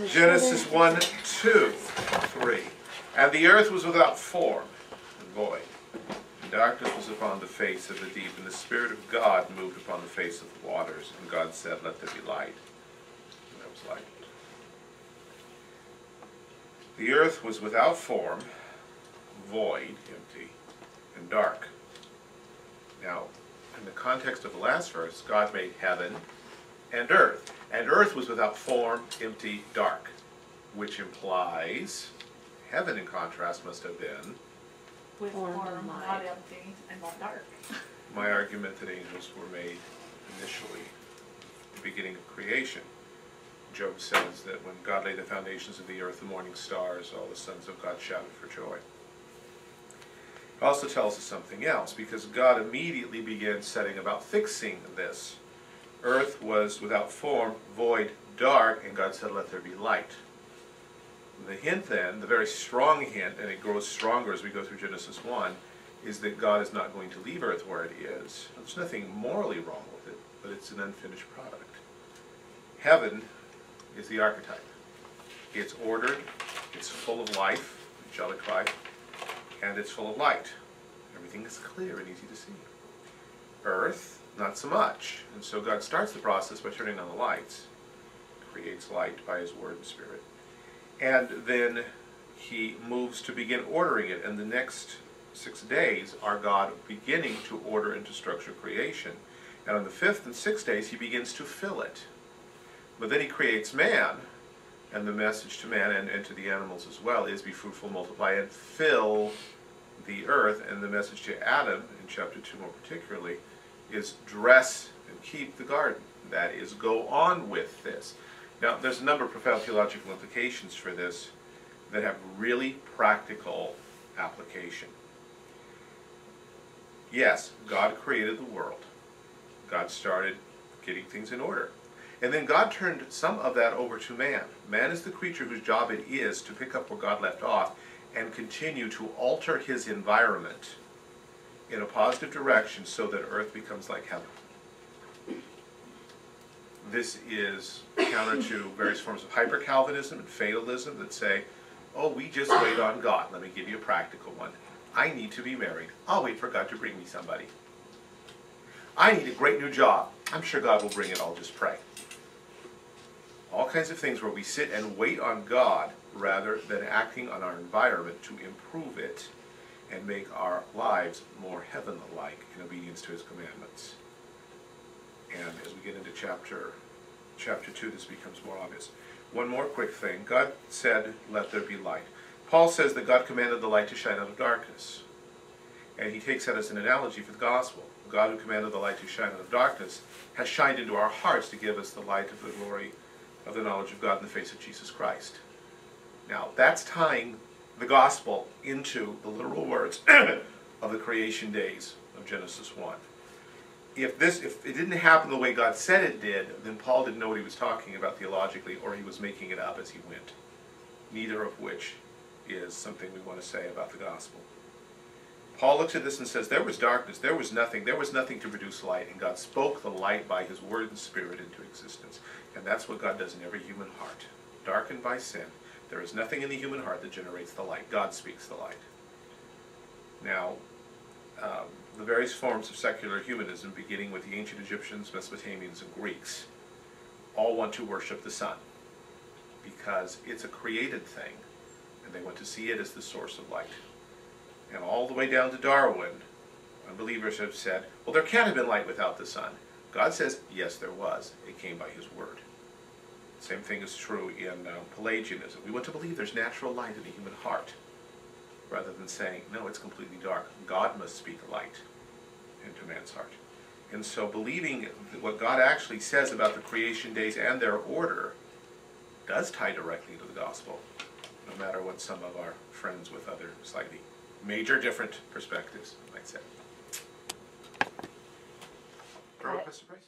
Genesis 1, 2, 3. And the earth was without form and void. And darkness was upon the face of the deep, and the Spirit of God moved upon the face of the waters. And God said, let there be light. And there was light. The earth was without form, void, empty, and dark. Now, in the context of the last verse, God made heaven and earth. And earth was without form, empty, dark, which implies heaven, in contrast, must have been with form, not empty, and not dark. My argument that angels were made initially, the beginning of creation. Job says that when God laid the foundations of the earth, the morning stars, all the sons of God shouted for joy. It also tells us something else, because God immediately began setting about fixing this. Earth was without form, void, dark, and God said, let there be light. The hint then, the very strong hint, and it grows stronger as we go through Genesis 1, is that God is not going to leave earth where it is. There's nothing morally wrong with it, but it's an unfinished product. Heaven is the archetype. It's ordered, it's full of life, angelic life, and it's full of light. Everything is clear and easy to see. Earth, not so much. And so God starts the process by turning on the lights, creates light by His Word and Spirit. And then He moves to begin ordering it. And the next 6 days are God beginning to order and to structure creation. And on the 5th and 6th days, He begins to fill it. But then He creates man, and the message to man and to the animals as well is be fruitful, multiply, and fill the earth. And the message to Adam, in chapter 2 more particularly, is dress and keep the garden. That is, go on with this. Now, there's a number of profound theological implications for this that have really practical application. Yes, God created the world. God started getting things in order. And then God turned some of that over to man. Man is the creature whose job it is to pick up where God left off and continue to alter his environment in a positive direction so that earth becomes like heaven. This is counter to various forms of hyper-Calvinism and fatalism that say, oh, we just wait on God. Let me give you a practical one. I need to be married. I'll wait for God to bring me somebody. I need a great new job. I'm sure God will bring it. I'll just pray. All kinds of things where we sit and wait on God rather than acting on our environment to improve it and make our lives more heaven-like in obedience to His commandments. And as we get into chapter 2, this becomes more obvious. One more quick thing. God said, let there be light. Paul says that God commanded the light to shine out of darkness. And he takes that as an analogy for the gospel. God who commanded the light to shine out of darkness has shined into our hearts to give us the light of the glory of the knowledge of God in the face of Jesus Christ. Now, that's tying the gospel into the literal words of the creation days of Genesis 1. If it didn't happen the way God said it did, then Paul didn't know what he was talking about theologically, or he was making it up as he went. Neither of which is something we want to say about the gospel. Paul looks at this and says, there was darkness, there was nothing to produce light, and God spoke the light by His Word and Spirit into existence. And that's what God does in every human heart. Darkened by sin, there is nothing in the human heart that generates the light. God speaks the light. Now, the various forms of secular humanism, beginning with the ancient Egyptians, Mesopotamians, and Greeks, all want to worship the sun because it's a created thing, and they want to see it as the source of light. And all the way down to Darwin, unbelievers have said, well, there can't have been light without the sun. God says, yes, there was. It came by His Word. Same thing is true in Pelagianism. We want to believe there's natural light in the human heart, rather than saying, no, it's completely dark. God must speak light into man's heart. And so believing what God actually says about the creation days and their order does tie directly to the gospel, no matter what some of our friends with other slightly major different perspectives might say. Professor Price?